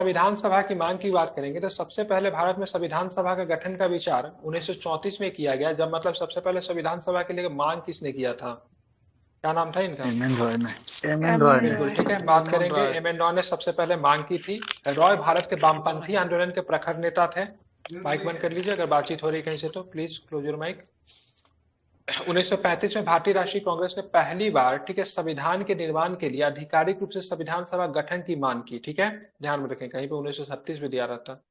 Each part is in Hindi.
संविधान सभा की मांग की बात करेंगे तो सबसे पहले भारत में संविधान सभा का गठन का विचार 1934 में किया गया, जब मतलब सबसे पहले संविधान सभा के लिए मांग किसने किया था? क्या नाम था इनका? एम एन रॉय ने। एम एन रॉय एम ने। बिल्कुल ठीक है, बात करेंगे। एम एन रॉय ने सबसे पहले मांग की थी। रॉय भारत के वामपंथी आंदोलन के प्रखर नेता थे। माइक बंद कर लीजिए अगर बातचीत हो रही कहीं से, तो प्लीज क्लोज योर माइक। 1935 में भारतीय राष्ट्रीय कांग्रेस ने पहली बार, ठीक है, संविधान के निर्माण के लिए आधिकारिक रूप से संविधान सभा गठन की मांग की। ठीक है, ध्यान में रखें, कहीं पे 1936 में दिया रहता।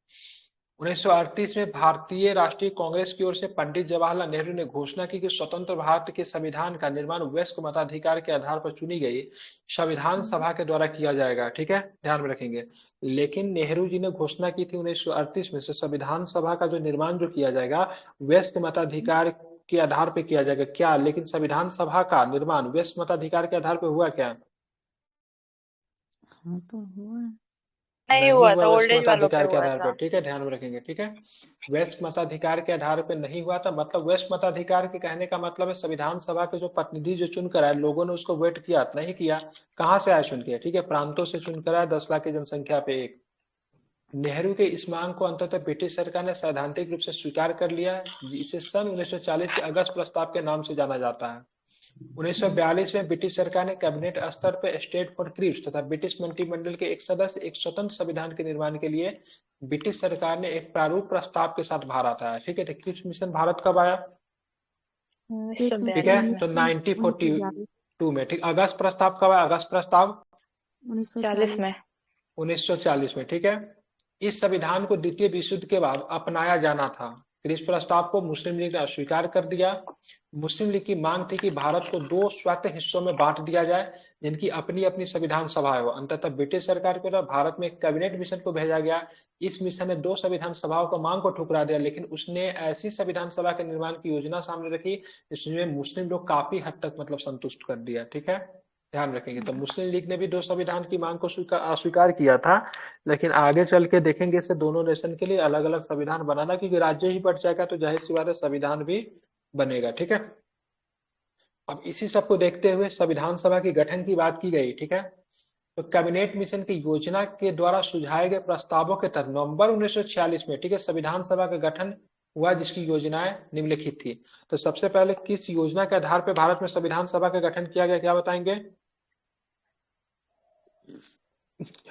1938 में भारतीय राष्ट्रीय कांग्रेस की ओर से पंडित जवाहरलाल नेहरू ने घोषणा की कि स्वतंत्र भारत के संविधान का निर्माण वयस्क मताधिकार के आधार पर चुनी गई संविधान सभा के द्वारा किया जाएगा। ठीक है, ध्यान में रखेंगे। लेकिन नेहरू जी ने घोषणा की थी 1938 में से संविधान सभा का जो निर्माण जो किया जाएगा वयस्क मताधिकार के आधार पर किया जाएगा। क्या लेकिन संविधान सभा का निर्माण वयस्क मताधिकार के आधार पर हुआ क्या? हाँ तो हुआ। नहीं हुआ था, वयस्क ओल्ड एज वालों पे मताधिकार के हुआ आधार था। पर। ठीक है, ध्यान में रखेंगे। ठीक है, वयस्क मताधिकार के आधार पर नहीं हुआ था, मतलब वयस्क मताधिकार के कहने का मतलब है संविधान सभा के जो प्रतिनिधि जो चुनकर आए, लोगों ने उसको वोट किया नहीं किया। कहां से आए चुन के? ठीक है, प्रांतों से चुनकर आए, 10 लाख की जनसंख्या पे एक। नेहरू के इस मांग को अंततः ब्रिटिश सरकार ने सैद्धांतिक रूप से स्वीकार कर लिया। इसे सन 1940 के अगस्त प्रस्ताव के नाम से जाना जाता है। 1942 में ब्रिटिश सरकार ने कैबिनेट स्तर पर स्टेट फॉर क्रिप्स तथा ब्रिटिश मंत्रिमंडल के एक सदस्य एक स्वतंत्र संविधान के निर्माण के लिए ब्रिटिश सरकार ने एक प्रारूप प्रस्ताव के साथ भारत आया। ठीक है, तो क्रिप्स मिशन भारत कब आया? ठीक है, 1942 में। तो 1942 में। ठीक, अगस्त प्रस्ताव कब आया? अगस्त प्रस्ताव 40 में। 1940 में। ठीक है, इस संविधान को द्वितीय विश्व युद्ध के बाद अपनाया जाना था। फिर इस प्रस्ताव को मुस्लिम लीग ने अस्वीकार कर दिया। मुस्लिम लीग की मांग थी कि भारत को 2 स्वायत्त हिस्सों में बांट दिया जाए, जिनकी अपनी अपनी संविधान सभाएं हो। अंततः ब्रिटिश सरकार की तरफ भारत में एक कैबिनेट मिशन को भेजा गया। इस मिशन ने 2 संविधान सभाओं को मांग को ठुकरा दिया, लेकिन उसने ऐसी संविधान सभा के निर्माण की योजना सामने रखी जिसमें मुस्लिम लोग काफी हद तक मतलब संतुष्ट कर दिया। ठीक है, ध्यान रखेंगे। तो मुस्लिम लीग ने भी 2 संविधान की मांग को अस्वीकार किया था, लेकिन आगे चल के देखेंगे इसे दोनों नेशन के लिए अलग अलग संविधान बनाना, क्योंकि राज्य ही बट जाएगा तो जाहिर सी बात है संविधान भी बनेगा। ठीक है, अब इसी सबको देखते हुए संविधान सभा की गठन की बात की गई। ठीक है, तो कैबिनेट मिशन की योजना के द्वारा सुझाए गए प्रस्तावों के तहत नवंबर 1946 में, ठीक है, संविधान सभा का गठन हुआ, जिसकी योजनाएं निम्नलिखित थी। तो सबसे पहले किस योजना के आधार पर भारत में संविधान सभा का गठन किया गया, क्या बताएंगे?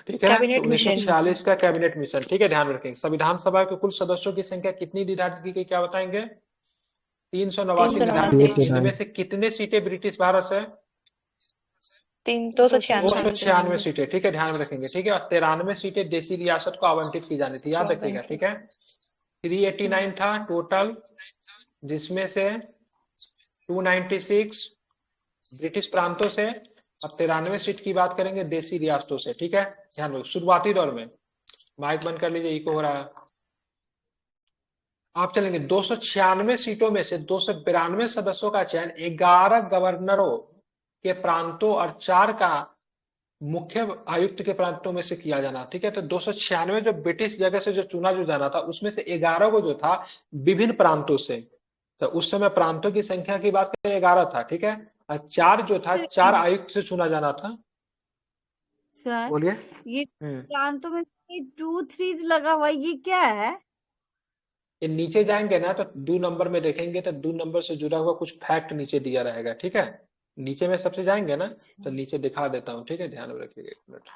ठीक है, तो कैबिनेट मिशन। 1946 का कैबिनेट मिशन। ठीक है, ध्यान रखेंगे। संविधान सभा के कुल सदस्यों की संख्या कितनी निर्धारित की गई, क्या बताएंगे? 389 निर्धारित की गई। इनमें से कितने सीटें ब्रिटिश भारत से? 296 सीटें। ठीक है, ध्यान में रखेंगे। ठीक है, और 93 सीटें देसी रियासत को आवंटित की जानी थी, याद रखिएगा। ठीक है, 389 था टोटल, जिसमें से 296 ब्रिटिश प्रांतों से और 93 सीट की बात करेंगे देसी रियासतों से। ठीक है, ध्यान रखो। शुरुआती दौर में, माइक बंद कर लीजिए, इको हो रहा है। आप चलेंगे 296 सीटों में से 292 सदस्यों का चयन 11 गवर्नरों के प्रांतों और 4 का मुख्य आयुक्त के प्रांतों में से किया जाना। ठीक है, तो 296 जो ब्रिटिश जगह से जो चुना जो जाना था, उसमें से 11 को जो था विभिन्न प्रांतों से। तो उस समय प्रांतों की संख्या की बात करें 11 था। ठीक है, और 4 जो था 4 आयुक्त से चुना जाना था। सर बोलिए। ये प्रांतों में 2 3 लगा हुआ, ये क्या है? ये नीचे जाएंगे ना तो 2 नंबर में देखेंगे तो 2 नंबर से जुड़ा हुआ कुछ फैक्ट नीचे दिया रहेगा। ठीक है, नीचे में सबसे जाएंगे ना तो नीचे दिखा देता हूँ। ठीक है, ध्यान में रखिएगा, 1 मिनट।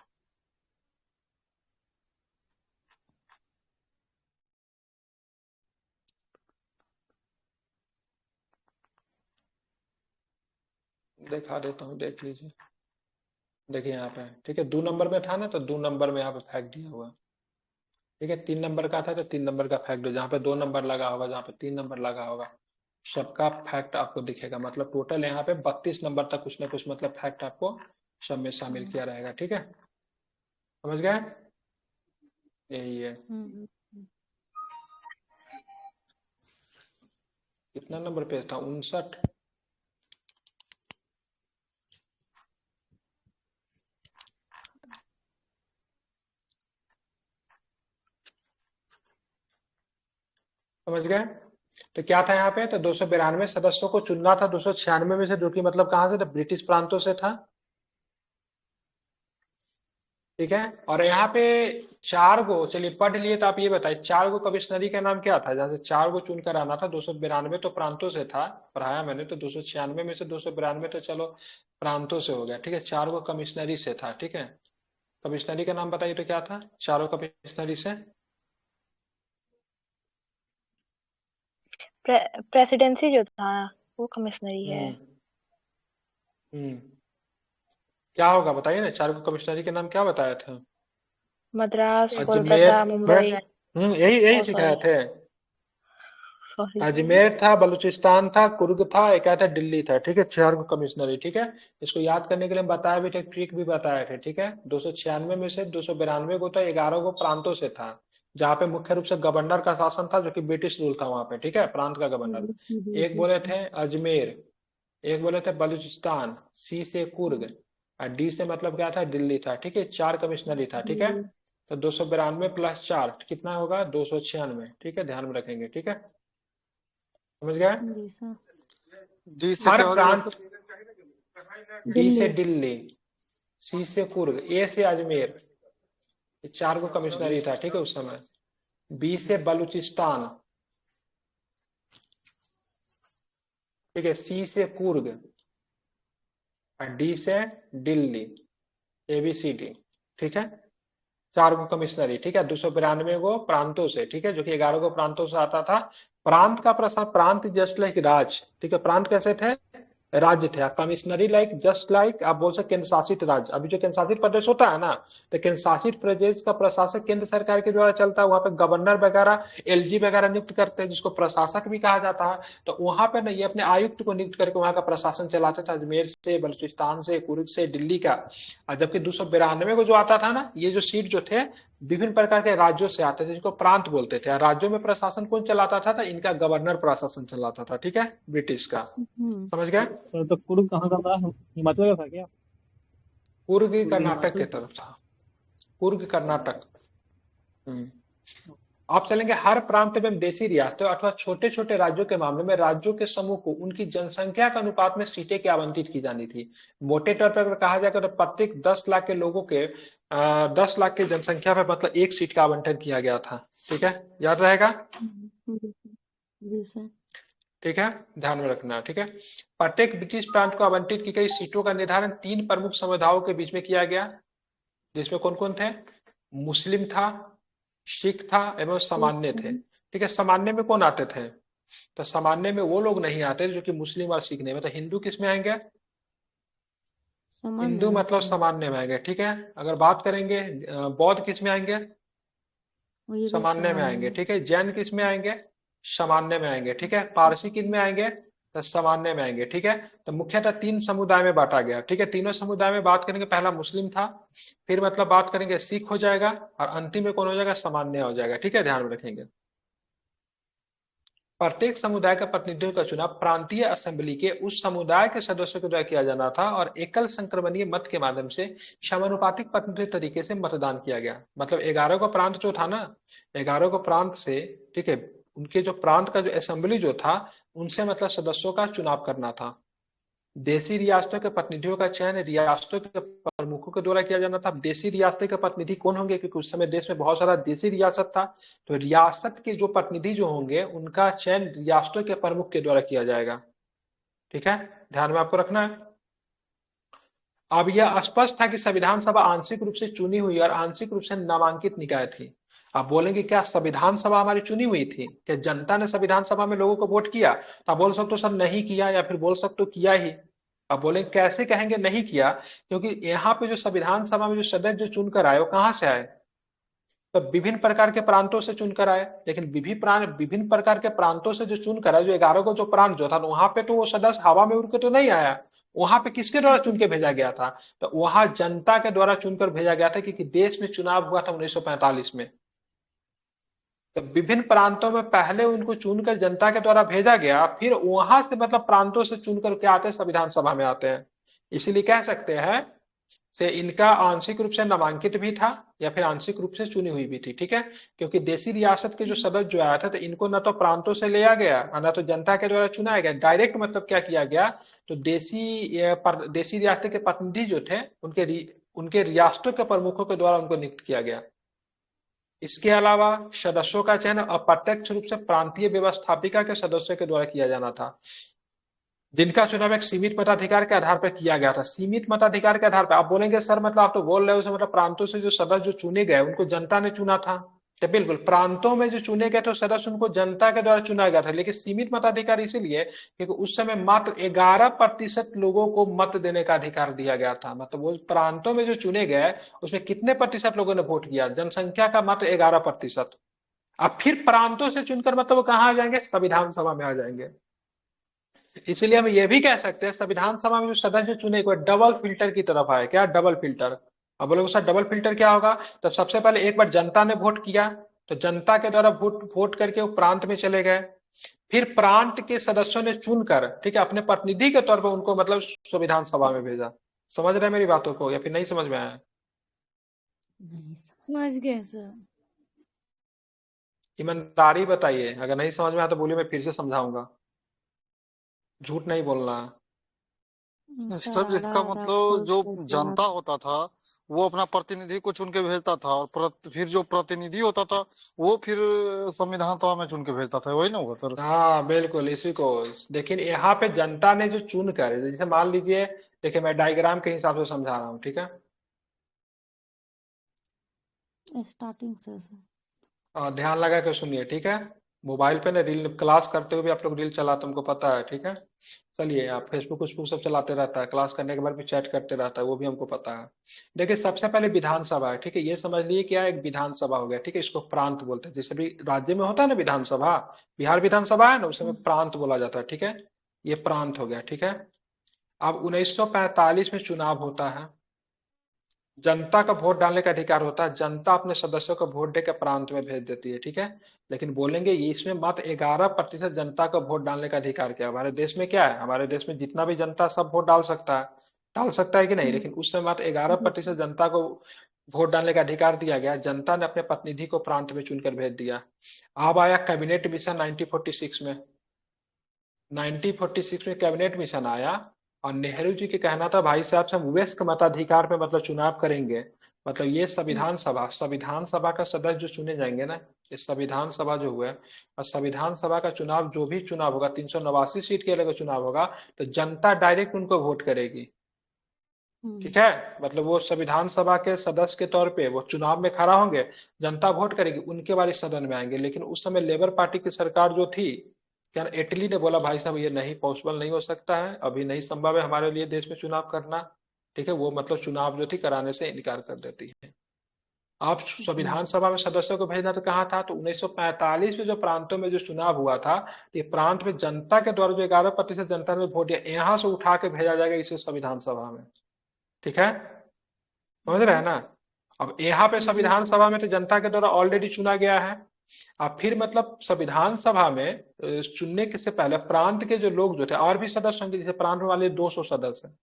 दिखा देता हूँ, देख लीजिए। देखिए यहाँ पे, ठीक है, 2 नंबर में था ना तो 2 नंबर में यहाँ पे फैक्ट दिया हुआ। ठीक है, 3 नंबर का था तो 3 नंबर का फैक्ट दो, जहाँ पे 2 नंबर लगा होगा, जहाँ पे 3 नंबर लगा होगा, सबका फैक्ट आपको दिखेगा। मतलब टोटल यहाँ पे 32 नंबर तक कुछ ना कुछ मतलब फैक्ट आपको सब में शामिल किया रहेगा। ठीक है, समझ गए? यही है। कितना नंबर पेज था? 59। समझ गए? तो क्या था यहाँ पे, तो 292 सदस्यों को चुनना था 296 में से, जो कि मतलब कहाँ से था? ब्रिटिश प्रांतों से था। ठीक है। और यहाँ पे 4 गो, चलिए पढ़ लिए तो आप ये बताइए 4 गो कमिश्नरी का नाम क्या था, जहाँ से 4 गो चुन कर आना था। 292 तो प्रांतों से था, पढ़ाया मैंने, तो 296 में से 292 तो चलो प्रांतों से हो गया, ठीक है। 4 गो कमिश्नरी से था, ठीक है। कमिश्नरी का नाम बताइए तो क्या था चारों कमिश्नरी से? प्रेसिडेंसी जो था वो कमिश्नरी है। हम्म हम्म क्या होगा बताइए ना, 4 गो कमिश्नरी के नाम क्या बताया था? मद्रास, अजमेर, कोलकाता, मुंबई। यही यही ओ सिखाए सॉरी, थे। सॉरी। अजमेर था, बलूचिस्तान था, कुर्ग था, एक आया था दिल्ली था, ठीक है। 4 गो कमिश्नरी, ठीक है। इसको याद करने के लिए हम बताया भी थे, ट्रिक भी बताए थे, ठीक है। 296 में से 292 गो था, 11 गो प्रांतों से था, जहाँ पे मुख्य रूप से गवर्नर का शासन था, जो कि ब्रिटिश रूल था वहां पे, ठीक है, प्रांत का गवर्नर। एक बोले थे अजमेर, एक बोले थे बलूचिस्तान, सी से कुर्ग, और डी से मतलब क्या था, दिल्ली था, ठीक है। 4 कमिश्नरी था, ठीक है। तो 292 प्लस 4 कितना होगा, 296, ठीक है, ध्यान में रखेंगे, ठीक है, समझ गए। जी सर। डी से हर क्या हो जाएगा प्रांत, डी से दिल्ली। दिल्ली, सी से कुर्ग, ए से अजमेर, ये 4 गो कमिश्नरी था, ठीक है, उस समय। बी से बलूचिस्तान, ठीक है, सी से कुर्ग, और डी से दिल्ली, ABCD, ठीक है। 4 गो कमिश्नरी, ठीक है। 292 गो प्रांतों से, ठीक है, जो कि 11 गो प्रांतों से आता था। प्रांत का प्रसार, प्रांत जस्ट लाइक राज, ठीक है। प्रांत कैसे थे, राज्य थे। कमिश्नरी लाइक, जस्ट लाइक आप बोल सकते केंद्र शासित राज्य। अभी जो केंद्र शासित प्रदेश होता है ना, तो केंद्र शासित प्रदेश का प्रशासक केंद्र सरकार के द्वारा चलता है। वहां पे गवर्नर वगैरह, LG वगैरह नियुक्त करते हैं, जिसको प्रशासक भी कहा जाता है। तो वहां पे ना ये अपने आयुक्त को नियुक्त करके वहां का प्रशासन चलाते थे, अजमेर से, बलूचिस्तान से, कुर्ग से, दिल्ली का। और जबकि 292 को जो आता था ना, ये जो सीट जो थे विभिन्न प्रकार के राज्यों से आते थे, जिनको प्रांत बोलते थे। राज्यों में प्रशासन कौन चलाता था, इनका गवर्नर प्रशासन चलाता था, ठीक है, ब्रिटिश का। समझ गए। तो कुर्ग कहाँ का था, हिमाचल का था क्या? कुर्ग कुर्ग कर्नाटक की हिमाचल। तरफ था, कुर्ग कर्नाटक। आप चलेंगे हर प्रांत एवं देशी रियासतों अथवा छोटे छोटे राज्यों के मामले में राज्यों के समूह को उनकी जनसंख्या के अनुपात में सीटें क्या आवंटित की जानी थी। मोटे तौर पर अगर कहा जाए तो प्रत्येक 10 लाख के लोगों के 10 लाख की जनसंख्या पर मतलब 1 सीट का आवंटन किया गया था, ठीक है, याद रहेगा, जी सर। ठीक है, ध्यान में रखना, ठीक है। प्रत्येक ब्रिटिश प्रांत को आवंटित की गई सीटों का निर्धारण 3 प्रमुख समुदायों के बीच में किया गया, जिसमें कौन कौन थे, मुस्लिम था, सिख था एवं सामान्य थे, ठीक है। सामान्य में कौन आते थे, तो सामान्य में वो लोग नहीं आते जो कि मुस्लिम और सिख नहीं, मतलब हिंदू किस में आएंगे, सामान्य हिंदू में मतलब सर। सामान्य में आएंगे, ठीक है। अगर बात करेंगे बौद्ध किस में आएंगे, और ये भी सामान्य में आएंगे, में। ठीक है। जैन किस में आएंगे, सामान्य में आएंगे, ठीक है। पारसी किन में आएंगे, तो सामान्य में आएंगे, ठीक है। तो मुख्यतः 3 समुदाय में बांटा गया, ठीक है। तीनों समुदाय में बात करेंगे, पहला मुस्लिम था, फिर मतलब बात करेंगे सिख हो जाएगा, और अंतिम में कौन हो जाएगा, सामान्य हो जाएगा, ठीक है, ध्यान में रखेंगे। प्रत्येक समुदाय का प्रतिनिधियों का चुनाव प्रांतीय असेंबली के उस समुदाय के सदस्यों के द्वारा किया जाना था, और एकल संक्रमणीय मत के माध्यम से समानुपातिक प्रतिनिधि तरीके से मतदान किया गया। मतलब 11 का प्रांत जो था ना, 11 को प्रांत से, ठीक है, उनके जो प्रांत का जो असेंबली जो था, उनसे मतलब सदस्यों का चुनाव करना था। देशी रियासतों के प्रतिनिधियों का चयन रियासतों के प्रमुखों के द्वारा किया जाना था। देशी रियासत के प्रतिनिधि कौन होंगे, क्योंकि उस समय देश में बहुत सारा देशी रियासत था, तो रियासत के जो प्रतिनिधि जो होंगे उनका चयन रियासतों के प्रमुख के द्वारा किया जाएगा, ठीक है, ध्यान में आपको रखना है। अब यह स्पष्ट था कि संविधान सभा आंशिक रूप से चुनी हुई और आंशिक रूप से नामांकित निकाय थी। आप बोलेंगे क्या संविधान सभा हमारी चुनी हुई थी, क्या जनता ने संविधान सभा में लोगों को वोट किया, तो आप बोल सकते हो सर नहीं किया, या फिर बोल सकते हो किया ही। अब बोले कैसे कहेंगे नहीं किया, क्योंकि यहाँ पे जो संविधान सभा में जो सदस्य जो चुनकर आए वो कहाँ से आए, तो विभिन्न प्रकार के प्रांतों से चुनकर आए। लेकिन विभिन्न प्रकार के प्रांतों से जो चुनकर आए, जो 11 को जो प्रांत जो था, वहां पे तो वो सदस्य हवा में उड़ के तो नहीं आया, वहां पे किसके द्वारा चुन के भेजा गया था, तो वहां जनता के द्वारा चुनकर भेजा गया था, क्योंकि देश में चुनाव हुआ था 1945 में। तो विभिन्न प्रांतों में पहले उनको चुनकर जनता के द्वारा भेजा गया, फिर वहां से मतलब प्रांतों से चुनकर के आते हैं, संविधान सभा में आते हैं। इसीलिए कह सकते हैं से इनका आंशिक रूप से नामांकित भी था, या फिर आंशिक रूप से चुनी हुई भी थी, ठीक है। क्योंकि देशी रियासत के जो सदस्य जो आया था, तो इनको न तो प्रांतों से लिया गया और न तो जनता के द्वारा चुनाया गया, डायरेक्ट मतलब क्या किया गया, तो देशी रियासत के प्रतिनिधि जो थे उनके उनके रियासतों के प्रमुखों के द्वारा उनको नियुक्त किया गया। इसके अलावा सदस्यों का चयन अप्रत्यक्ष रूप से प्रांतीय व्यवस्थापिका के सदस्यों के द्वारा किया जाना था, जिनका चुनाव एक सीमित मताधिकार के आधार पर किया गया था। सीमित मताधिकार के आधार पर आप बोलेंगे सर मतलब आप तो बोल रहे हो उसे मतलब प्रांतों से जो सदस्य जो चुने गए उनको जनता ने चुना था, तो बिल्कुल प्रांतों में जो चुने गए थे सदस्य उनको जनता के द्वारा चुना गया था, लेकिन सीमित मताधिकार इसीलिए क्योंकि उस समय मात्र 11% लोगों को मत देने का अधिकार दिया गया था। मतलब वो प्रांतों में जो चुने गए उसमें कितने प्रतिशत लोगों ने वोट किया, जनसंख्या का मात्र 11%। अब फिर प्रांतों से चुनकर मतलब वो कहाँ आ जाएंगे, संविधान सभा में आ जाएंगे। इसलिए हम ये भी कह सकते हैं संविधान सभा में जो सदस्य चुने गए डबल फिल्टर की तरफ आए। क्या डबल फिल्टर? अब बोलोगे सर डबल फिल्टर क्या होगा? तो सबसे पहले एक बार जनता ने वोट किया, तो जनता के द्वारा वोट करके वो प्रांत में चले गए, फिर प्रांत के सदस्यों ने चुनकर ठीक है अपने प्रतिनिधि के तौर पर उनको मतलब संविधान सभा में भेजा। समझ रहे हैं मेरी बातों को या फिर नहीं समझ में आया? नहीं सर। समझ गए सर। ईमानदारी बताइए, अगर नहीं समझ में आया तो बोलिए, मैं फिर से समझाऊंगा, झूठ नहीं बोलना। सर सर इसका आधा मतलब जो खोल के जनता होता था वो अपना प्रतिनिधि को चुन के भेजता था, और फिर जो प्रतिनिधि होता था वो फिर संविधान सभा में चुन के भेजता था, वही ना होगा सर? हाँ बिल्कुल इसी को। लेकिन यहाँ पे जनता ने जो चुन कर, जैसे मान लीजिए, देखिए मैं डायग्राम के हिसाब से समझा रहा हूँ, ठीक है? स्टार्टिंग से सर। ध्यान लगा के सुनिए, ठीक है? मोबाइल पे ना रील क्लास करते हुए भी आप लोग रील चलाते हमको पता है, ठीक है? चलिए, आप फेसबुक उसबुक सब चलाते रहता है, क्लास करने के बाद भी चैट करते रहता है, वो भी हमको पता है। देखिए सबसे पहले विधानसभा है, ठीक है? ये समझ लिए क्या एक विधानसभा हो गया, ठीक है? इसको प्रांत बोलते हैं। जैसे भी राज्य में होता है ना विधानसभा, बिहार विधानसभा है ना, उसमें प्रांत बोला जाता है, ठीक है? ये प्रांत हो गया, ठीक है? अब 1945 में चुनाव होता है, जनता का वोट डालने का अधिकार होता है, जनता अपने सदस्यों को वोट देकर प्रांत में भेज देती है, ठीक है? लेकिन बोलेंगे ये इसमें मात्र 11% जनता का वोट डालने का अधिकार क्या है? हमारे देश में क्या है, हमारे देश में जितना भी जनता सब वोट डाल सकता है कि नहीं? लेकिन उस समय मात्र 11% जनता को वोट डालने का अधिकार दिया गया। जनता ने अपने प्रतिनिधि को प्रांत में चुनकर भेज दिया। अब आया कैबिनेट मिशन 1946 में। 1946 में कैबिनेट मिशन आया और नेहरू जी के कहना था भाई साहब से हम वयस्क मताधिकार पे मतलब चुनाव करेंगे। मतलब ये संविधान सभा का सदस्य जो चुने जाएंगे ना, ये संविधान सभा जो हुआ है, और संविधान सभा का चुनाव जो भी चुनाव होगा 389 सीट के अगर चुनाव होगा तो जनता डायरेक्ट उनको वोट करेगी, ठीक है? मतलब वो संविधान सभा के सदस्य के तौर पे वो चुनाव में खड़ा होंगे, जनता वोट करेगी, उनके बारे सदन में आएंगे। लेकिन उस समय लेबर पार्टी की सरकार जो थी, क्या इटली ने बोला भाई साहब ये नहीं पॉसिबल नहीं हो सकता है, अभी नहीं संभव है हमारे लिए देश में चुनाव करना, ठीक है? वो मतलब चुनाव जो थी कराने से इनकार कर देती है। आप संविधान सभा में सदस्यों को भेजना तो कहाँ था? तो 1945 में जो प्रांतों में जो चुनाव हुआ था, ये प्रांत में जनता के द्वारा जो 11% जनता ने वोट दिया, यहाँ से उठा के भेजा जाएगा इसे संविधान सभा में, ठीक है? समझ रहे हैं ना? अब यहाँ पे संविधान सभा में तो जनता के द्वारा ऑलरेडी चुना गया है। अब फिर मतलब संविधान सभा में चुनने के से पहले प्रांत के जो लोग जो थे और भी सदस्य होंगे, जैसे प्रांत वाले 200 सदस्य हैं,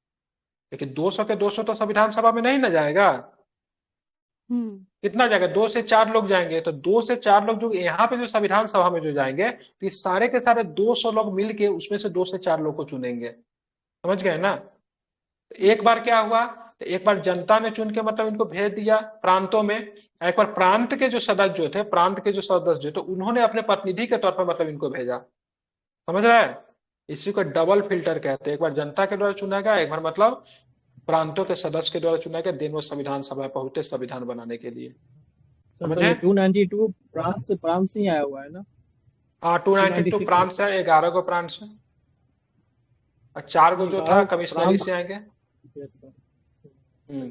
लेकिन 200 के 200 तो संविधान सभा में नहीं ना जाएगा। कितना जाएगा? 2 से 4 लोग जाएंगे। तो 2 से 4 लोग जो यहाँ पे जो संविधान सभा में जो जाएंगे, तो ये सारे के सारे 200 लोग मिलके उसमें से 2 से 4 लोग को चुनेंगे। समझ गए ना? एक बार क्या हुआ, तो एक बार जनता ने चुन के मतलब इनको भेज दिया प्रांतों में। एक बार प्रांत के जो सदस्य जो थे, प्रांत के जो सदस्य जो थे, उन्होंने अपने प्रतिनिधि के तौर पर मतलब इनको भेजा। समझ रहे हैं? इसी को डबल फिल्टर कहते हैं। एक बार जनता के द्वारा चुना गया, एक बार मतलब प्रांतों के सदस्य के द्वारा चुना गया, दिन वो संविधान सभा पहुंचे संविधान बनाने के लिए। समझे? 292 प्रांत से ही आया हुआ है ना? हाँ 292 प्रांत से, 11 को प्रांत से, और 4 को जो था कमिश्नरी से आएंगे।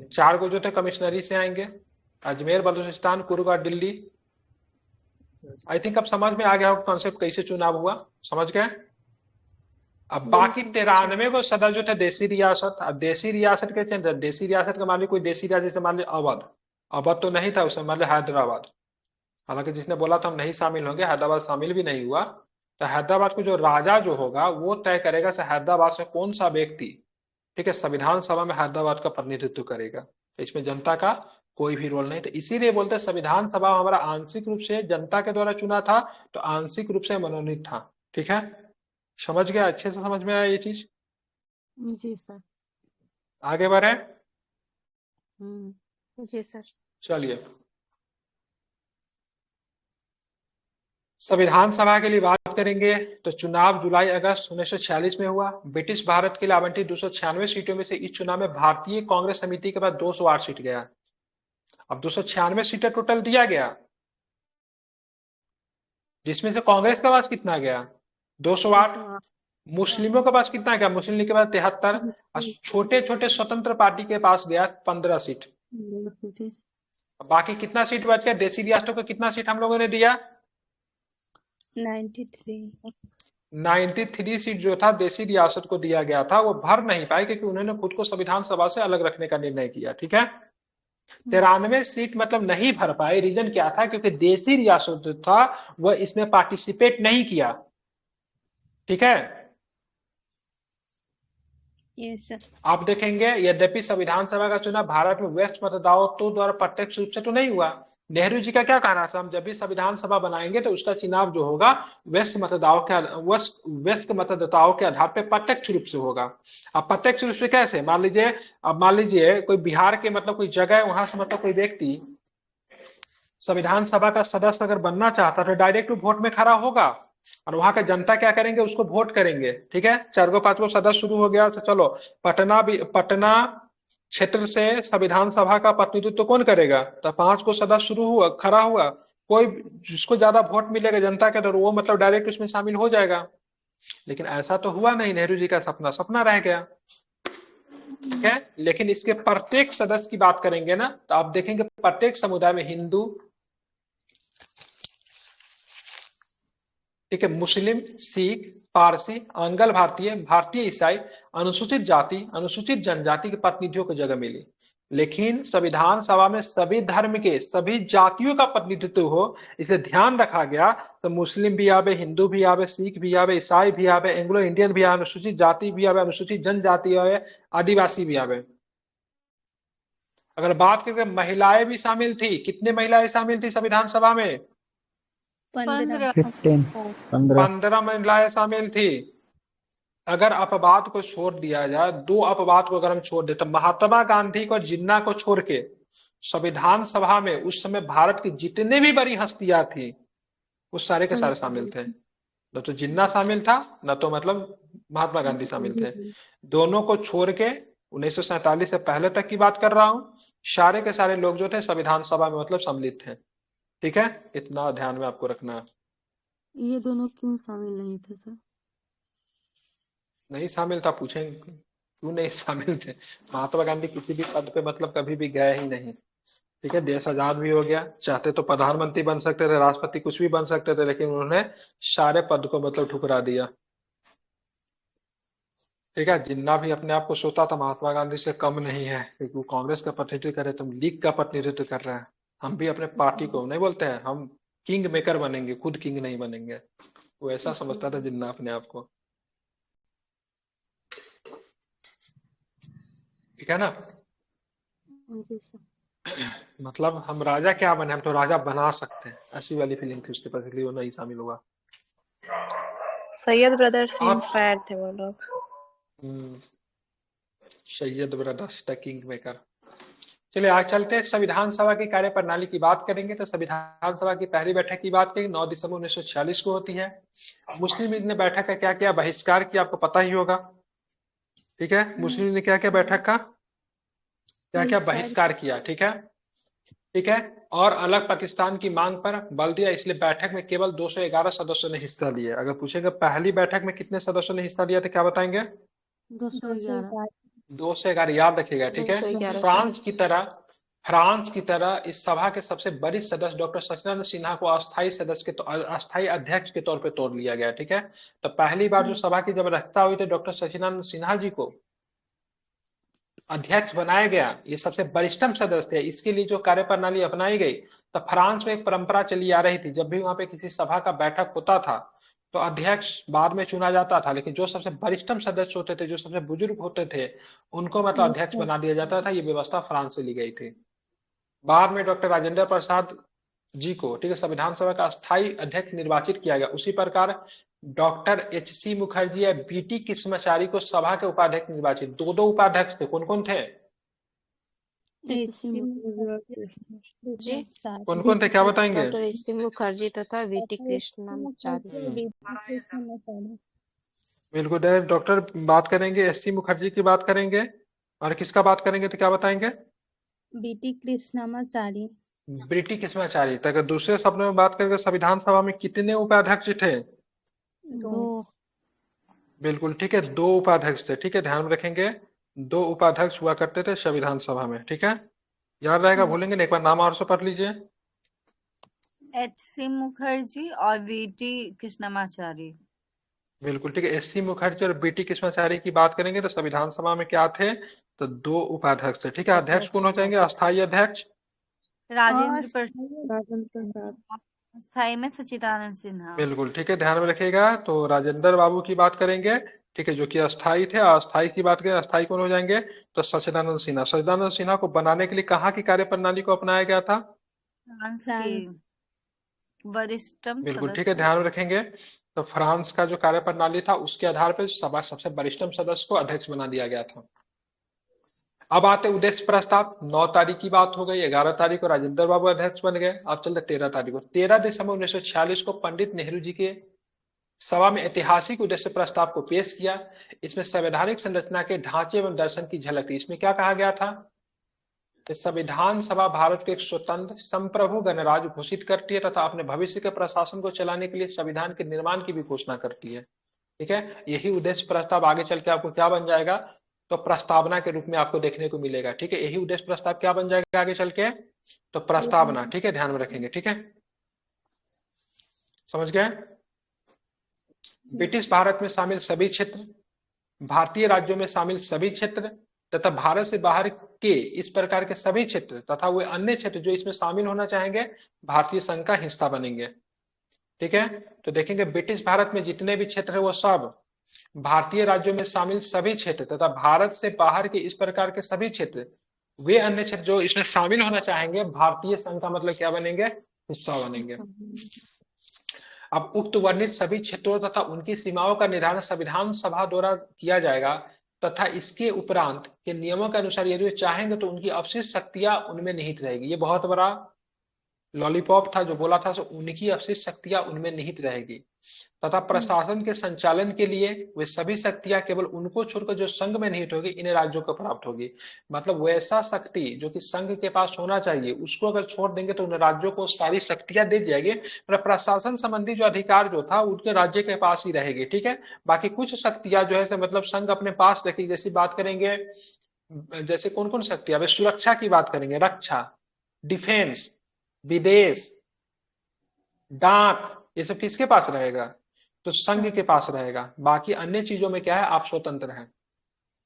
4 को जो थे कमिश्नरी से आएंगे, अजमेर, बलूचिस्तान, कुर्ग और दिल्ली। आई थिंक अब समझ में आ गया होगा कॉन्सेप्ट कैसे चुनाव हुआ, समझ गए? अब बाकी 93 को सदस्य जो थे देसी रियासत। अब देसी रियासत के चंद्र, देसी रियासत का मान ली कोई देसी रियासत जैसे मान ली अवध तो नहीं था उसमें, मान ली हैदराबाद। हालांकि जिसने बोला था हम नहीं शामिल होंगे, हैदराबाद शामिल भी नहीं हुआ। तो हैदराबाद को जो राजा जो होगा वो तय करेगा से हैदराबाद से कौन सा व्यक्ति, ठीक है, संविधान सभा में हैदराबाद का प्रतिनिधित्व करेगा। तो इसमें जनता का कोई भी रोल नहीं। तो इसीलिए बोलते हैं संविधान सभा हमारा आंशिक रूप से जनता के द्वारा चुना था, तो आंशिक रूप से मनोनीत था, ठीक है? समझ गया? अच्छे से समझ में आया ये चीज? जी सर। आगे बढ़े। जी सर। चलिए, संविधान सभा के लिए बात करेंगे तो चुनाव जुलाई अगस्त 1946 में हुआ। ब्रिटिश भारत के लिए आवंटित 296 सीटों में से इस चुनाव में भारतीय कांग्रेस समिति के पास 208 सीट गया। अब 296 सीटें टोटल दिया गया, जिसमें से कांग्रेस के पास कितना गया? 208। मुस्लिमों के पास कितना गया? मुस्लिम लीग के पास 73 और छोटे छोटे स्वतंत्र पार्टी के पास गया 15 सीट। बाकी कितना सीट बच गया? देसी रियासतों को कितना सीट हम लोगों ने दिया? 93 सीट जो था देसी रियासत को दिया गया था, वो भर नहीं पाए क्योंकि उन्होंने खुद को संविधान सभा से अलग रखने का निर्णय किया। ठीक है, 93 सीट मतलब नहीं भर पाए। रीजन क्या था? क्योंकि देसी रियासत जो था वह इसमें पार्टिसिपेट नहीं किया। ठीक है, आप देखेंगे यद्यपि संविधान सभा का चुनाव भारत में व्यस्त मतदाताओं द्वारा प्रत्यक्ष रूप से तो नहीं हुआ। नेहरू जी का क्या कहना था? हम जब भी संविधान सभा बनाएंगे तो उसका चुनाव जो होगा व्यस्त मतदाताओं के आधार पर प्रत्यक्ष रूप से होगा। अब प्रत्यक्ष रूप से कैसे? मान लीजिए कोई बिहार के मतलब कोई जगह, वहां से मतलब कोई व्यक्ति संविधान सभा का सदस्य अगर बनना चाहता तो डायरेक्ट वोट में खड़ा होगा और वहां का जनता क्या करेंगे? उसको वोट करेंगे। ठीक है, 4-5 सदस्य शुरू हो गया। तो चलो, पटना क्षेत्र से संविधान सभा का प्रतिनिधित्व कौन करेगा? तो 5 को सदस्य शुरू हुआ, खड़ा हुआ। कोई जिसको ज्यादा वोट मिलेगा जनता के, तो वो मतलब डायरेक्ट उसमें शामिल हो जाएगा। लेकिन ऐसा तो हुआ नहीं। नेहरू जी का सपना रह गया। ठीक है, लेकिन इसके प्रत्येक सदस्य की बात करेंगे ना, तो आप देखेंगे प्रत्येक समुदाय में हिंदू, ठीक है, मुस्लिम, सिख, पारसी, अंगल भारतीय, भारतीय ईसाई, अनुसूचित जाति, अनुसूचित जनजाति के प्रतिनिधियों को जगह मिली। लेकिन संविधान सभा में सभी धर्म के, सभी जातियों का प्रतिनिधित्व हो, इसे ध्यान रखा गया। तो मुस्लिम भी आवे, हिंदू भी आवे, सिख भी आवे, ईसाई भी आवे, एंग्लो इंडियन भी आवे, अनुसूचित जाति भी आवे, अनुसूचित जनजाति आवे, आदिवासी भी आवे। अगर बात करें महिलाएं भी शामिल थी, कितने महिलाएं शामिल थी संविधान सभा में? 15 महिलाएं शामिल थी। अगर अपवाद को छोड़ दिया जाए, 2 अपवाद को अगर हम छोड़ दे, तो महात्मा गांधी को, जिन्ना को छोड़ के संविधान सभा में उस समय भारत की जितने भी बड़ी हस्तियां थी वो सारे के सारे शामिल थे। न तो जिन्ना शामिल था, न तो मतलब महात्मा गांधी शामिल थे। दोनों को छोड़ के 1947 से पहले तक की बात कर रहा हूं, सारे के सारे लोग जो थे संविधान सभा में मतलब सम्मिलित थे। ठीक है, इतना ध्यान में आपको रखना है। ये दोनों क्यों शामिल नहीं थे सर? नहीं शामिल था, पूछेंगे क्यों नहीं शामिल थे। महात्मा गांधी किसी भी पद पे मतलब कभी भी गए ही नहीं। ठीक है, देश आजाद भी हो गया, चाहते तो प्रधानमंत्री बन सकते थे, राष्ट्रपति, कुछ भी बन सकते थे, लेकिन उन्होंने सारे पद को मतलब ठुकरा दिया। ठीक है, जिन्ना भी अपने आप को सोचता था महात्मा गांधी से कम नहीं है, क्योंकि वो कांग्रेस का प्रतिनिधित्व करे, तुम लीग का प्रतिनिधित्व कर रहे हैं। हम भी अपने पार्टी को नहीं बोलते हैं हम किंग मेकर बनेंगे, खुद किंग नहीं बनेंगे। वो ऐसा समझता था जिन्ना अपने आप को। ठीक है ना? जी सर। मतलब हम राजा क्या बने, हम तो राजा बना सकते हैं, ऐसी वाली फीलिंग थी उसके पास, इसलिए वो नहीं शामिल हुआ। सैयद ब्रदर्स से आप- इंस्पायर्ड थे वो लोग। Syed brothers the king maker. चलिए आगे चलते हैं, संविधान सभा की कार्य प्रणाली की बात करेंगे। तो संविधान सभा की पहली बैठक की बात करेंगे 9 दिसंबर 1946 को होती है। मुस्लिम लीग ने बैठक का क्या क्या बहिष्कार किया, आपको पता ही होगा। ठीक है, मुस्लिम लीग ने क्या क्या बैठक का क्या क्या बहिष्कार किया। ठीक है, ठीक है, और अलग पाकिस्तान की मांग पर बल दिया, इसलिए बैठक में केवल 211 सदस्यों ने हिस्सा लिए। अगर पूछेगा पहली बैठक में कितने सदस्यों ने हिस्सा लिया, तो क्या बताएंगे? 211। 211 याद रखिएगा। ठीक है, 211 फ्रांस की तरह इस सभा के सबसे वरिष्ठ सदस्य डॉक्टर सचिदानंद सिन्हा को अस्थायी अध्यक्ष के तौर पे तोड़ लिया गया। ठीक है, तो पहली बार जो सभा की जब रखता हुई तो डॉक्टर सचिदानंद सिन्हा जी को अध्यक्ष बनाया गया। ये सबसे वरिष्ठतम सदस्य थे। इसके लिए जो कार्यप्रणाली अपनाई गई, तो फ्रांस में एक परंपरा चली आ रही थी, जब भी वहां पे किसी सभा का बैठक होता था तो अध्यक्ष बाद में चुना जाता था, लेकिन जो सबसे वरिष्ठतम सदस्य होते थे, जो सबसे बुजुर्ग होते थे, उनको मतलब अध्यक्ष बना दिया जाता था। ये व्यवस्था फ्रांस से ली गई थी। बाद में डॉक्टर राजेंद्र प्रसाद जी को, ठीक है, संविधान सभा का अस्थायी अध्यक्ष निर्वाचित किया गया। उसी प्रकार डॉक्टर एच.सी. मुखर्जी या बी.टी. कृष्णमाचारी को सभा के उपाध्यक्ष निर्वाचित। 2 उपाध्यक्ष थे। कौन कौन थे? एच.सी. मुखर्जी और जी कौन कौन थे, क्या बताएंगे? डॉक्टर एच.सी. मुखर्जी तथा वीटी कृष्णमाचारी। बिल्कुल डॉक्टर बात करेंगे, एस.सी. मुखर्जी की बात करेंगे, और किसका बात करेंगे तो क्या बताएंगे? बीटी कृष्णमाचारी। ब्रिटी किस्माचारी। तो अगर दूसरे शब्दों में बात करें तो संविधान सभा में कितने उपाध्यक्ष थे? 2 बिल्कुल ठीक है, 2 उपाध्यक्ष थे। ठीक है, ध्यान में रखेंगे, 2 उपाध्यक्ष हुआ करते थे संविधान सभा में। ठीक है, याद रहेगा, भूलेंगे नहीं। एक बार नाम और से पढ़ लीजिए। एच.सी. मुखर्जी और वीटी कृष्णमाचारी। बिल्कुल ठीक है, एस.सी. मुखर्जी और बीटी किस्माचारी की बात करेंगे तो संविधान सभा में क्या थे? तो 2 उपाध्यक्ष थे। ठीक है, अध्यक्ष कौन हो जाएंगे? अस्थायी अध्यक्ष राजेंद्र प्रसाद, राजेंद्र प्रसाद। स्थायी में सच्चिदानंद सिन्हा। बिल्कुल ठीक है, ध्यान में रखिएगा। तो राजेंद्र बाबू की बात करेंगे, ठीक है, जो कि अस्थाई थे। अस्थाई की बात करें, अस्थाई कौन हो जाएंगे? तो सच्चिदानंद सिन्हा। सच्चिदानंद सिन्हा को बनाने के लिए कहाँ की कार्यप्रणाली को अपनाया गया था? फ्रांस के वरिष्ठतम बिल्कुल ठीक है, सदस्य। ध्यान में रखेंगे। तो फ्रांस का जो कार्यप्रणाली था उसके आधार पर सभा सबसे वरिष्ठतम सदस्य को अध्यक्ष बना दिया गया था। अब आते उद्देश्य प्रस्ताव। 9 तारीख की बात हो गई, 11 तारीख को राजेंद्र बाबू अध्यक्ष बन गए। अब चलते 13 तारीख को। 13 दिसंबर 1946 को पंडित नेहरू जी के सभा में ऐतिहासिक उद्देश्य प्रस्ताव को पेश किया। इसमें संवैधानिक संरचना के ढांचे एवं दर्शन की झलक थी। इसमें क्या कहा गया था? संविधान सभा भारत को एक स्वतंत्र संप्रभु गणराज्य घोषित करती है तथा अपने भविष्य के प्रशासन को चलाने के लिए संविधान के निर्माण की भी घोषणा करती है। ठीक है, यही उद्देश्य प्रस्ताव आगे चल के आपको क्या बन जाएगा? तो प्रस्तावना के रूप में आपको देखने को मिलेगा। ठीक है, यही उद्देश्य प्रस्ताव क्या बन जाएगा आगे चल के? तो प्रस्तावना। ठीक है, ध्यान में रखेंगे। ठीक है, समझ गए? ब्रिटिश भारत में शामिल सभी क्षेत्र, भारतीय राज्यों में शामिल सभी क्षेत्र तथा भारत से बाहर के इस प्रकार के सभी क्षेत्र तथा वे अन्य क्षेत्र जो इसमें शामिल होना चाहेंगे भारतीय संघ का हिस्सा बनेंगे। ठीक है, तो देखेंगे ब्रिटिश भारत में जितने भी क्षेत्र है वो सब, भारतीय राज्यों में शामिल सभी क्षेत्र तथा भारत से बाहर के इस प्रकार के सभी क्षेत्र, वे अन्य क्षेत्र जो इसमें शामिल होना चाहेंगे भारतीय संघ का मतलब क्या बनेंगे? हिस्सा बनेंगे। अब उक्त वर्णित सभी क्षेत्रों तथा उनकी सीमाओं का निर्धारण संविधान सभा द्वारा किया जाएगा तथा इसके उपरांत के नियमों के अनुसार यदि वे चाहेंगे तो उनकी अवशिष्ट शक्तियां उनमें निहित रहेगी। ये बहुत बड़ा लॉलीपॉप था जो बोला था, सो उनकी अवशिष्ट शक्तियां उनमें निहित रहेगी तथा प्रशासन के संचालन के लिए वे सभी शक्तियां केवल उनको छोड़कर जो संघ में निहित होगी इन राज्यों को प्राप्त होगी। मतलब वैसा शक्ति जो कि संघ के पास होना चाहिए उसको अगर छोड़ देंगे तो उन राज्यों को सारी शक्तियां दे जाएगी, पर प्रशासन संबंधी जो अधिकार जो था उनके राज्य के पास ही रहेगी। ठीक है, बाकी कुछ शक्तियां जो है मतलब संघ अपने पास रखेगी। जैसी बात करेंगे, जैसे कौन कौन शक्तियां? सुरक्षा की बात करेंगे, रक्षा, डिफेंस, विदेश, डाक, ये सब किसके पास रहेगा? तो संघ के पास रहेगा। बाकी अन्य चीजों में क्या है? आप स्वतंत्र हैं।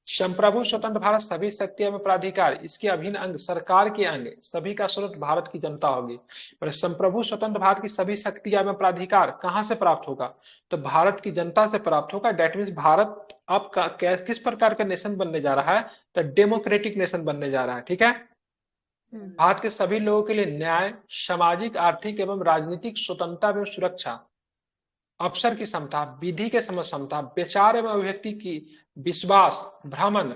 संप्रभु स्वतंत्र भारत सभी शक्तियां एवं प्राधिकार इसके अभिन्न अंग सरकार के अंग सभी का स्रोत भारत की जनता होगी। पर संप्रभु स्वतंत्र भारत की सभी शक्तियां एवं प्राधिकार कहां से प्राप्त होगा? तो भारत की जनता से प्राप्त होगा। डेट मीन्स भारत अब किस प्रकार का नेशन बनने जा रहा है? तो डेमोक्रेटिक नेशन बनने जा रहा है। ठीक है, भारत के सभी लोगों के लिए न्याय, सामाजिक, आर्थिक एवं राजनीतिक स्वतंत्रता एवं सुरक्षा, अवसर की समता, विधि के समझ क्षमता, विचार एवं अभिव्यक्ति की विश्वास, भ्रमण,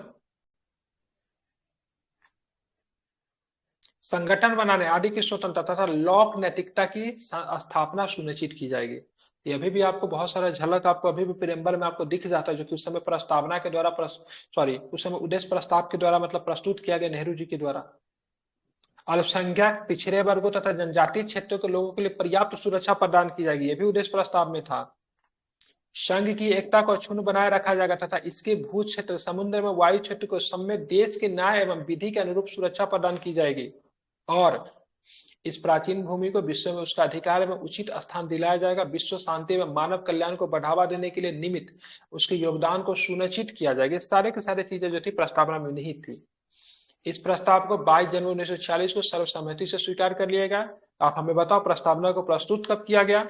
संगठन बनाने आदि की स्वतंत्रता तथा लोक नैतिकता की स्थापना सुनिश्चित की जाएगी। ये अभी भी आपको बहुत सारा झलक आपको अभी भी प्रेम्बल में आपको दिख जाता है, जो कि उस समय प्रस्तावना के द्वारा उस समय उद्देश्य प्रस्ताव के द्वारा मतलब प्रस्तुत किया गया नेहरू जी के द्वारा। अल्पसंख्यक, पिछड़े वर्गों तथा जनजातीय क्षेत्रों के लोगों के लिए पर्याप्त सुरक्षा प्रदान की जाएगी। ये भी उद्देश्य प्रस्ताव में था। संघ की एकता को अक्षुण्ण बनाए रखा जाएगा तथा इसके भू क्षेत्र, समुद्र में वायु क्षेत्र को समेत देश के न्याय एवं विधि के अनुरूप सुरक्षा प्रदान की जाएगी और इस प्राचीन भूमि को विश्व में उसका अधिकार एवं उचित स्थान दिलाया जाएगा। विश्व शांति एवं मानव कल्याण को बढ़ावा देने के लिए निमित्त उसके योगदान को सुनिश्चित किया जाएगा। सारे के सारे चीजें जो थी प्रस्तावना में निहित थी। इस प्रस्ताव को 22 जनवरी 1946 को सर्वसम्मति से स्वीकार कर लिया गया। आप हमें बताओ प्रस्तावना को प्रस्तुत कब किया गया?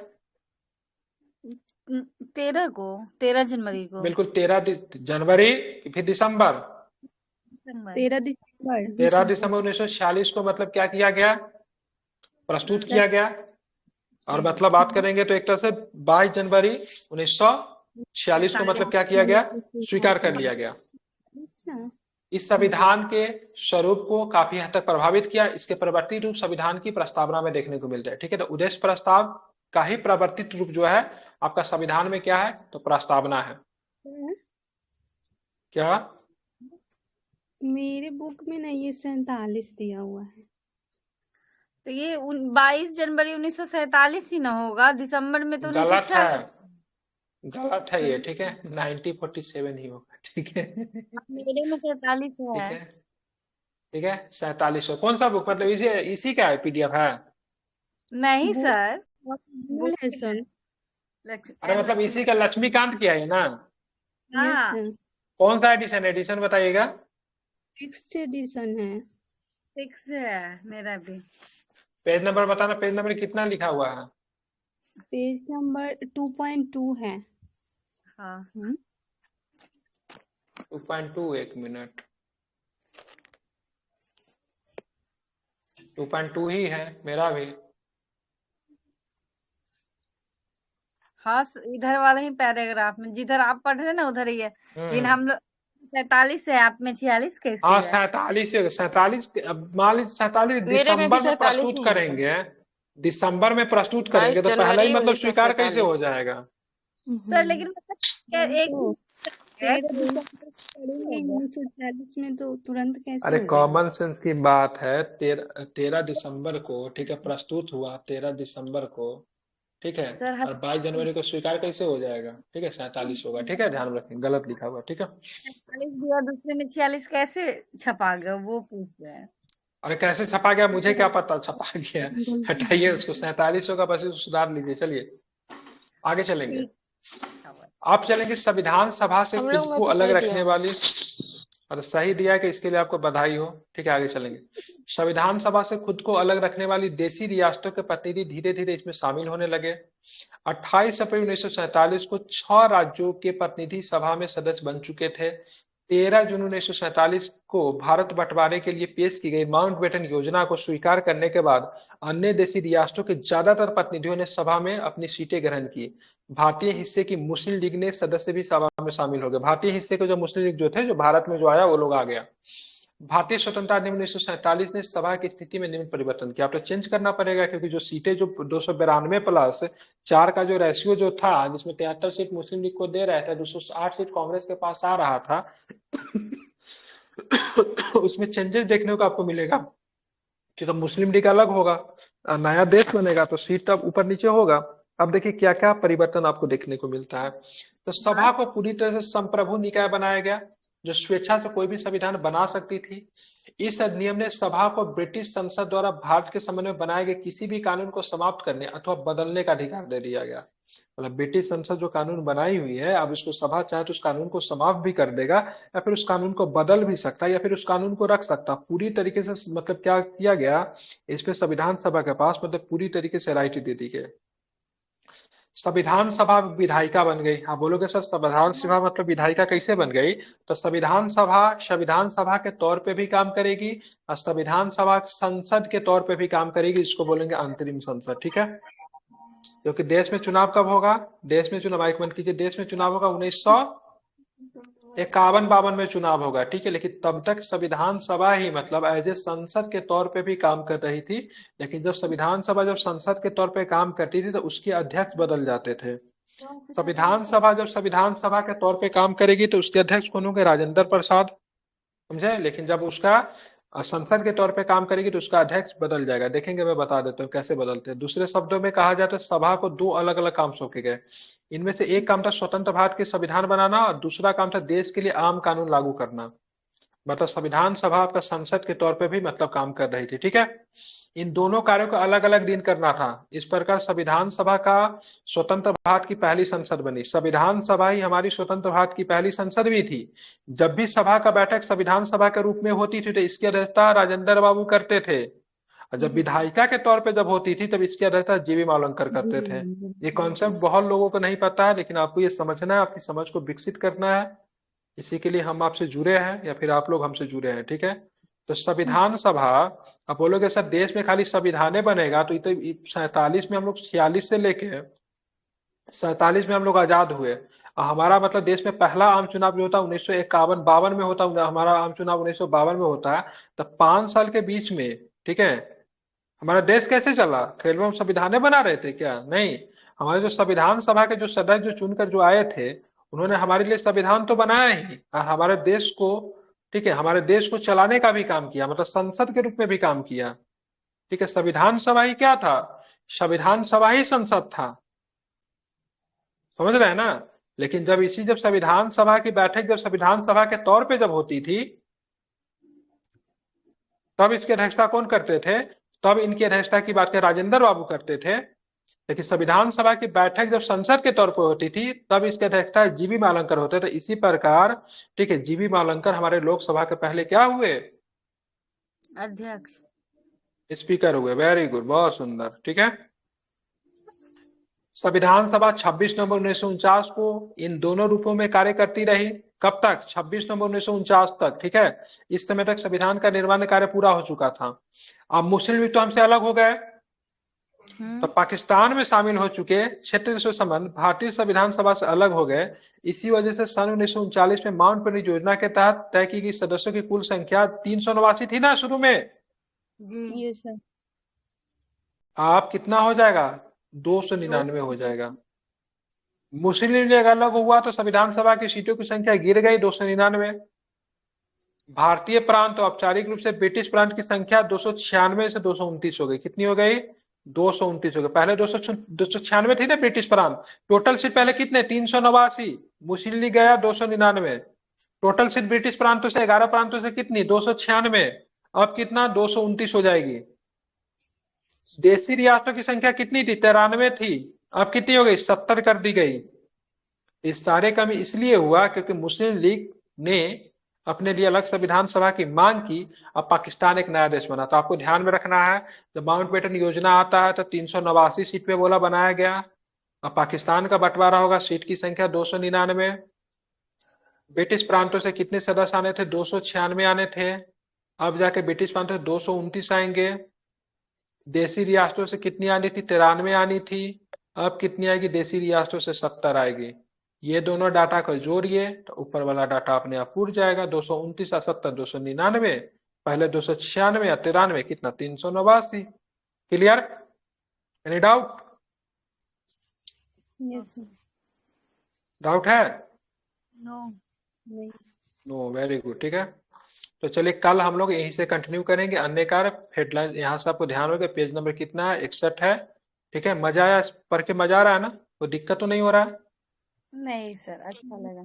13 जनवरी को। बिल्कुल 13 जनवरी, फिर दिसंबर 13 दिसंबर 13 दिसंबर 1946 को मतलब क्या किया गया? प्रस्तुत किया गया। और मतलब बात करेंगे तो एक तरह से 22 जनवरी 1946 को मतलब क्या किया गया? स्वीकार कर लिया गया। इस संविधान के स्वरूप को काफी हद तक प्रभावित किया। इसके प्रवर्तित रूप संविधान की प्रस्तावना में देखने को मिलते हैं। ठीक है, तो उद्देश्य प्रस्ताव का ही प्रवर्तित रूप जो है आपका संविधान में क्या है, तो प्रस्तावना है। क्या मेरे बुक में ना ये 47 दिया हुआ है। तो ये 22 जनवरी 1947 ही ना होगा, दिसंबर में तो गलत 1946। है, गलत है ये। ठीक है, 1947 ही होगा। ठीक है, मेरे में 43 ठीक है। है, ठीक है, 47 कौन सा बुक, मतलब इसी का है, पीडीएफ है? नहीं वो सर, original है सर। अरे मतलब इसी का लक्ष्मीकांत की है ना? यस हाँ सर, कौन सा एडिशन, एडिशन बताइएगा। 6th एडिशन है। 6 है मेरा भी। पेज नंबर बताना, पेज नंबर कितना लिखा हुआ है? पेज नंबर 2.2 है। हाँ 2.2, एक मिनट, 2.2 ही है मेरा भी। हाँ इधर वाले ही पैराग्राफ में जिधर आप पढ़ रहे हैं ना उधर ही है, लेकिन हम्म, हम लोग 47 है, आप में 46 कैसे हाँ है? 47, 47, अब मान लीजिए 47 मेरे में भी दिसंबर में 47 प्रस्तुत ही है सर। करेंगे, दिसंबर में प्रस्तुत 22 करेंगे तो पहला ही जनवरी मतलब स्वीकार कैसे हो 1947। जाएगा? सर लेकिन मतलब क्या वही एक तो है 13 तो दिसंबर को पढ़ेंगे 1940 में, तो तुरंत कैसे अरे हो जाएगा? कॉमन सेंस की बात है। 13 दिसंबर को, ठीक है, प्रस्तुत हुआ 13 दिसंबर को, ठीक है, सर हर और 22 जनवरी को स्वीकार कैसे हो जाएगा? ठीक है, 47 होगा। ठीक है, ध्यान रखें, गलत लिखा हुआ। ठीक है, 47 दिया, दूसरे में 46 कैसे छपा गया वो पूछ रहे हैं। अरे कैसे छपा गया मुझे क्या पता, छपा गया। हटाइए उसको, 47 होगा, बस इसको सुधार लीजिए। चलिए आगे चलेंगे। ठीक है। आप चलेंगे संविधान सभा से हम खुद लोग में को तो अलग सही दिया रखने है। वाली, और सही दिया है कि इसके लिए आपको बधाई हो। ठीक है, आगे चलेंगे। संविधान सभा से खुद को अलग रखने वाली देशी रियासतों के प्रतिनिधि धीरे धीरे इसमें शामिल होने लगे। 28 अप्रैल 1947 को 6 राज्यों के प्रतिनिधि सभा में सदस्य बन चुके थे। 13 जून 1947 को भारत बंटवारे के लिए पेश की गई माउंटबेटन योजना को स्वीकार करने के बाद अन्य देशी रियासतों के ज्यादातर प्रतिनिधियों ने सभा में अपनी सीटें ग्रहण की। भारतीय हिस्से की मुस्लिम लीग ने सदस्य भी सभा में शामिल हो गए। भारतीय हिस्से के जो मुस्लिम लीग जो थे, जो भारत में जो आया, वो लोग आ गया। भारतीय स्वतंत्रता अधिनियम 1947 ने सभा की स्थिति में निम्न परिवर्तन किया। आपको चेंज करना पड़ेगा, क्योंकि जो सीटें जो 292 प्लस 4 का जो रेशियो जो था, जिसमें 73 सीट मुस्लिम लीग को दे रहे थे, 208 सीट कांग्रेस के पास आ रहा था, उसमें चेंजेस देखने को आपको मिलेगा कि तो मुस्लिम लीग अलग होगा, नया देश बनेगा, तो सीट अब ऊपर नीचे होगा। अब देखिए क्या क्या परिवर्तन आपको देखने को मिलता है। तो सभा को पूरी तरह से संप्रभु निकाय बनाया गया, जो स्वेच्छा से कोई भी संविधान बना सकती थी। इस अधिनियम ने सभा को ब्रिटिश संसद द्वारा भारत के संबंध में बनाए गए किसी भी कानून को समाप्त करने अथवा बदलने का अधिकार दे दिया गया। मतलब ब्रिटिश संसद जो कानून बनाई हुई है, अब इसको सभा चाहे तो उस कानून को समाप्त भी कर देगा, या फिर उस कानून को बदल भी सकता है, या फिर उस कानून को रख सकता। पूरी तरीके से मतलब क्या किया गया, इसमें संविधान सभा के पास मतलब पूरी तरीके से राइट दे दी गई। संविधान सभा विधायिका बन गई। आप बोलोगे सर संविधान सभा मतलब विधायिका कैसे बन गई? तो संविधान सभा के तौर पे भी काम करेगी और संविधान सभा संसद के तौर पे भी काम करेगी, जिसको बोलेंगे अंतरिम संसद। ठीक है, क्योंकि देश में चुनाव कब होगा? देश में चुनाव, एक मिनट कीजिए, देश में चुनाव होगा 1951-52 में चुनाव होगा। ठीक है, लेकिन तब तक संविधान सभा ही मतलब एज ए संसद के तौर पे भी काम कर रही थी। लेकिन जब संविधान सभा जब संसद के तौर पे काम करती थी तो उसके अध्यक्ष बदल जाते थे। संविधान सभा जब संविधान सभा के तौर पे काम करेगी तो उसके अध्यक्ष कौन होंगे? राजेंद्र प्रसाद, समझे। लेकिन जब उसका संसद के तौर पे काम करेगी तो उसका अध्यक्ष बदल जाएगा। देखेंगे, मैं बता देता हूँ कैसे बदलते हैं। दूसरे शब्दों में कहा जाए तो सभा को 2 अलग अलग काम सौंपे गए। इनमें से एक काम था स्वतंत्र भारत के संविधान बनाना और दूसरा काम था देश के लिए आम कानून लागू करना। मतलब संविधान सभा आपका संसद के तौर पे भी मतलब काम कर रही थी। ठीक है, इन दोनों कार्यों को अलग अलग दिन करना था। इस प्रकार संविधान सभा का स्वतंत्र भारत की पहली संसद बनी। संविधान सभा ही हमारी स्वतंत्र भारत की पहली संसद भी थी। जब भी सभा का बैठक संविधान सभा के रूप में होती थी तो इसकी अध्यक्षता राजेंद्र बाबू करते थे, और जब विधायिका के तौर पे जब होती थी तब इसकी अध्यक्षता जीवी मावलंकर करते थे। ये कॉन्सेप्ट बहुत लोगों को नहीं पता है, लेकिन आपको ये समझना है, आपकी समझ को विकसित करना है। इसी के लिए हम आपसे जुड़े हैं, या फिर आप लोग हमसे जुड़े हैं। ठीक है, तो संविधान सभा, आप बोलोगे सर देश में खाली संविधाने बनेगा, तो 47 में हम लोग 46 से लेके 47 में हम लोग आजाद हुए। हमारा मतलब देश में पहला आम चुनाव जो होता है 1951-52 में होता है, हमारा आम चुनाव 1952 में होता है। तो 5 साल के बीच में, ठीक है, हमारा देश कैसे चला? केवल हम संविधान बना रहे थे क्या? नहीं, हमारे जो संविधान सभा के जो सदस्य जो चुनकर जो आए थे, उन्होंने हमारे लिए संविधान तो बनाया ही, और हमारे देश को, ठीक है, हमारे देश को चलाने का भी काम किया, मतलब संसद के रूप में भी काम किया। ठीक है, संविधान सभा ही क्या था? संविधान सभा ही संसद था, समझ रहे हैं ना? लेकिन जब संविधान सभा की बैठक जब संविधान सभा के तौर पे जब होती थी, तब इसकी अध्यक्षता कौन करते थे? तब इनकी अध्यक्षता की बात राजेंद्र बाबू करते थे। लेकिन संविधान सभा की बैठक जब संसद के तौर पर होती थी, तब इसकी अध्यक्षता जीबी मालंकर होते थे। इसी प्रकार, ठीक है, जीबी मालंकर हमारे लोकसभा के पहले क्या हुए? अध्यक्ष, स्पीकर हुए। वेरी गुड, बहुत सुंदर। ठीक है, संविधान सभा 26 नवंबर 1949 को इन दोनों रूपों में कार्य करती रही। कब तक? 26 नवंबर 1949 तक। ठीक है, इस समय तक संविधान का निर्माण कार्य पूरा हो चुका था। अब मुस्लिम लीग तो हमसे अलग हो गए, तो पाकिस्तान में शामिल हो चुके क्षेत्र से संबंध भारतीय संविधान सभा से अलग हो गए। इसी वजह से सन 1939 में माउंट पेरिस योजना के तहत तय की गई सदस्यों की कुल संख्या 389 थी ना शुरू में। जी ये सर आप कितना हो जाएगा? 299 हो जाएगा। मुस्लिम लीग अलग हुआ तो संविधान सभा की सीटों की संख्या गिर गई 299। भारतीय प्रांत, औपचारिक रूप से ब्रिटिश प्रांत की संख्या 296 से 229 हो गई। कितनी हो गई? 229 हो गई। पहले 296 थी ना ब्रिटिश प्रांत। टोटल सीट पहले कितने? 389। मुस्लिम लीग गया 299। टोटल सीट ब्रिटिश प्रांतों से 11 प्रांतों से कितनी? 296। अब कितना? 229 हो जाएगी। देशी रियासतों की संख्या कितनी थी? 93 थी। अब कितनी हो गई? 70 कर दी गई। इस सारे का भी इसलिए हुआ क्योंकि मुस्लिम लीग ने अपने लिए अलग संविधान सभा की मांग की। अब पाकिस्तान एक नया देश बना। तो आपको ध्यान में रखना है, जब माउंटबेटन योजना आता है तो 389 सीट पे बोला बनाया गया। अब पाकिस्तान का बंटवारा होगा, सीट की संख्या 299। ब्रिटिश प्रांतों से कितने सदस्य आने थे? 296 आने थे। अब जाके ब्रिटिश प्रांतों से 229 आएंगे। देशी रियासतों से कितनी आनी थी? 93 आनी थी। अब कितनी आएगी? देशी रियासतों से 70 आएगी। ये दोनों डाटा को जोड़िए तो ऊपर वाला डाटा अपने आप उड़ जाएगा। 229 और 70 299। पहले 296 या 93, कितना? 389। Clear? Any doubt? Yes sir doubt है? नो नहीं नो, वेरी गुड। ठीक है, तो चलिए कल हम लोग यहीं से कंटिन्यू करेंगे। अन्य कार्य हेडलाइन यहाँ से आपको ध्यान होगा। पेज नंबर कितना है? 61 है। ठीक है, मजा आया? पढ़ के मजा आ रहा है ना? कोई दिक्कत तो नहीं हो रहा है? नहीं सर, अच्छा लगा।